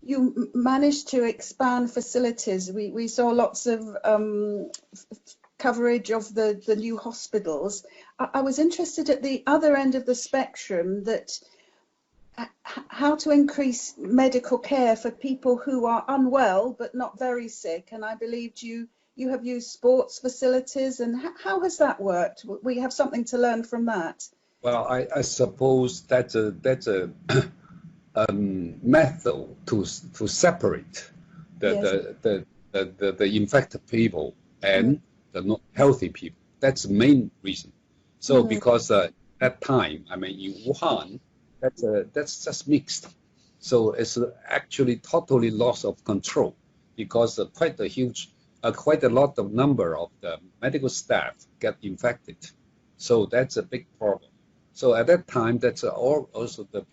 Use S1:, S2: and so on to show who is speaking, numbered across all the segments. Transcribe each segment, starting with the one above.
S1: you managed to expand facilities. We saw lots of coverage of the new hospitals. I was interested at the other end of the spectrum, that how to increase medical care for people who are unwell but not very sick. And I believed you have used sports facilities. And how has that worked? We have something to learn from that.
S2: Well, I suppose that's a method to separate the infected people and the not healthy people. That's the main reason. So because at that time, I mean, in Wuhan, that's just mixed. So it's actually totally loss of control, because quite a lot of number of the medical staff get infected. So that's a big problem. So at that time, that's also the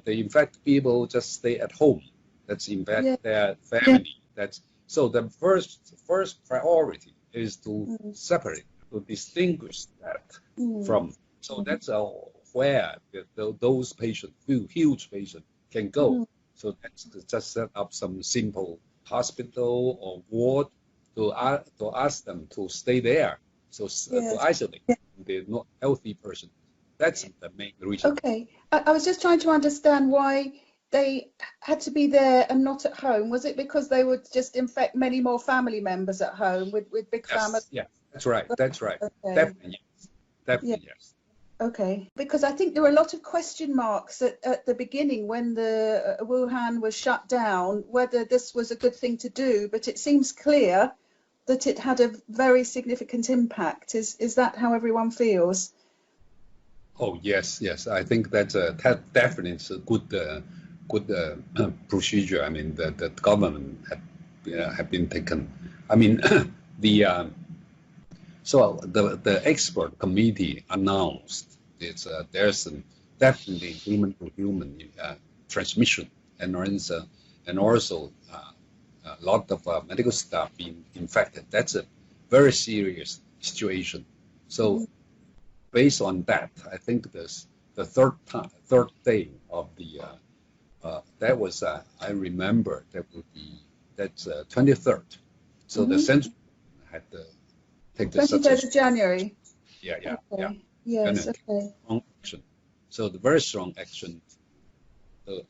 S2: infected people just stay at home. That's infect their family. So the first priority is to separate, to distinguish that from. So that's where those patients, huge patients, can go. So that's just set up some simple hospital or ward to ask them to stay there. So to isolate the not healthy person. That's the main reason.
S1: Okay, I was just trying to understand why they had to be there and not at home. Was it because they would just infect many more family members at home with big families?
S2: Yeah, that's right. That's right.
S1: Okay.
S2: Definitely yes. Definitely yes.
S1: Okay, because I think there were a lot of question marks at the beginning when the Wuhan was shut down, whether this was a good thing to do, but it seems clear that it had a very significant impact. Is that how everyone feels?
S2: Oh yes. I think that definitely is a good procedure. I mean, the government have been taken. I mean, the expert committee announced there's definitely human to human transmission, and also a lot of medical staff being infected. That's a very serious situation. So based on that, I think the third day of the that was I remember that's 23rd. So the central had to take the
S1: 23rd of January.
S2: Yeah.
S1: Yes. Okay.
S2: Strong action. So the very strong action, the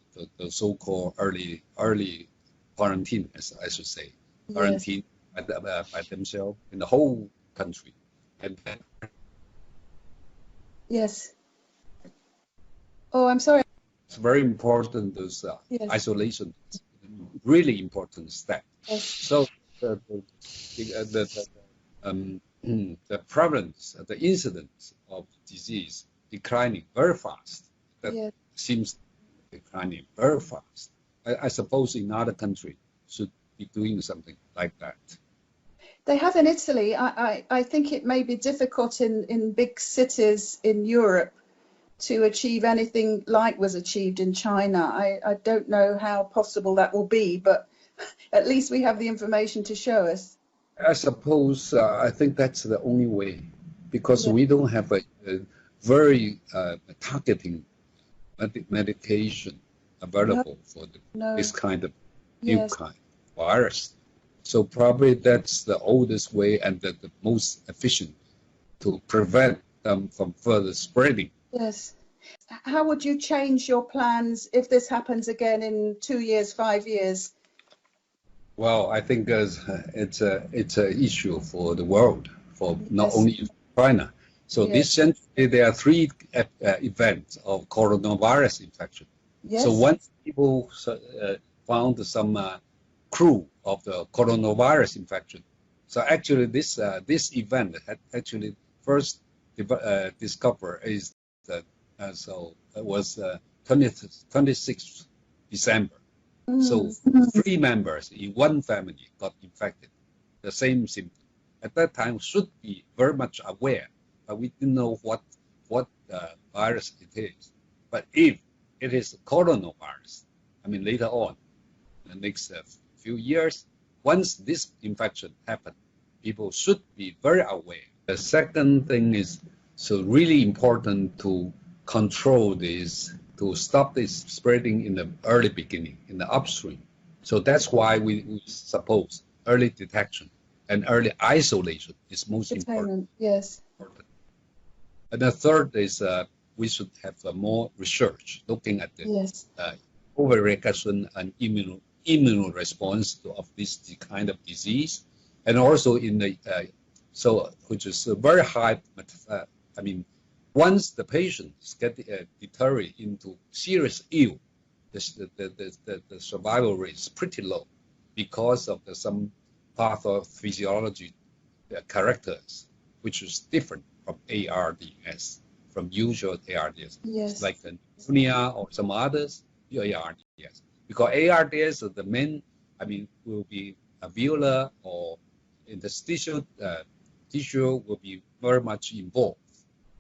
S2: so-called early quarantine, as I should say, quarantine by themselves in the whole country, and then.
S1: Yes. Oh, I'm sorry.
S2: It's very important. Those isolation, really important step.
S1: Yes.
S2: So the prevalence, the incidence of disease declining very fast. That seems declining very fast. I suppose in other countries should be doing something like that.
S1: They have in Italy. I think it may be difficult in big cities in Europe to achieve anything like was achieved in China. I don't know how possible that will be, but at least we have the information to show us.
S2: I suppose I think that's the only way, because we don't have a very targeting medication available for this kind of new kind of virus. So probably that's the oldest way and the most efficient to prevent them from further spreading.
S1: Yes. How would you change your plans if this happens again in 2 years, 5 years?
S2: Well, I think it's an issue for the world, for not only China. So this century there are 3 events of coronavirus infection. Yes. So once people found some clue of the coronavirus infection, so actually this event had actually first discovered is that so it was 26th December. So 3 members in one family got infected, the same symptom. At that time, should be very much aware, but we didn't know what virus it is. But if it is coronavirus, I mean later on, the next few years, once this infection happened, people should be very aware. The second thing is so really important to control this, to stop this spreading in the early beginning, in the upstream. So that's why we suppose early detection and early isolation is most important.
S1: Yes.
S2: And the third is we should have more research looking at the overreaction and immune response of this kind of disease, and also in the which is a very high. Once the patients get deteriorate into serious ill, the survival rate is pretty low because of some pathophysiology characters, which is different from ARDS, from usual ARDS, like the pneumonia or some others, ARDS. Because ARDS, the main, will be alveolar or interstitial tissue will be very much involved.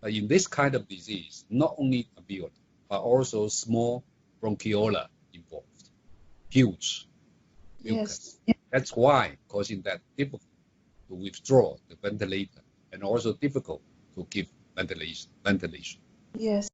S2: In this kind of disease, not only alveolar, but also small bronchiola involved, huge mucus. That's why causing that difficult to withdraw the ventilator and also difficult to give ventilation.
S1: Yes.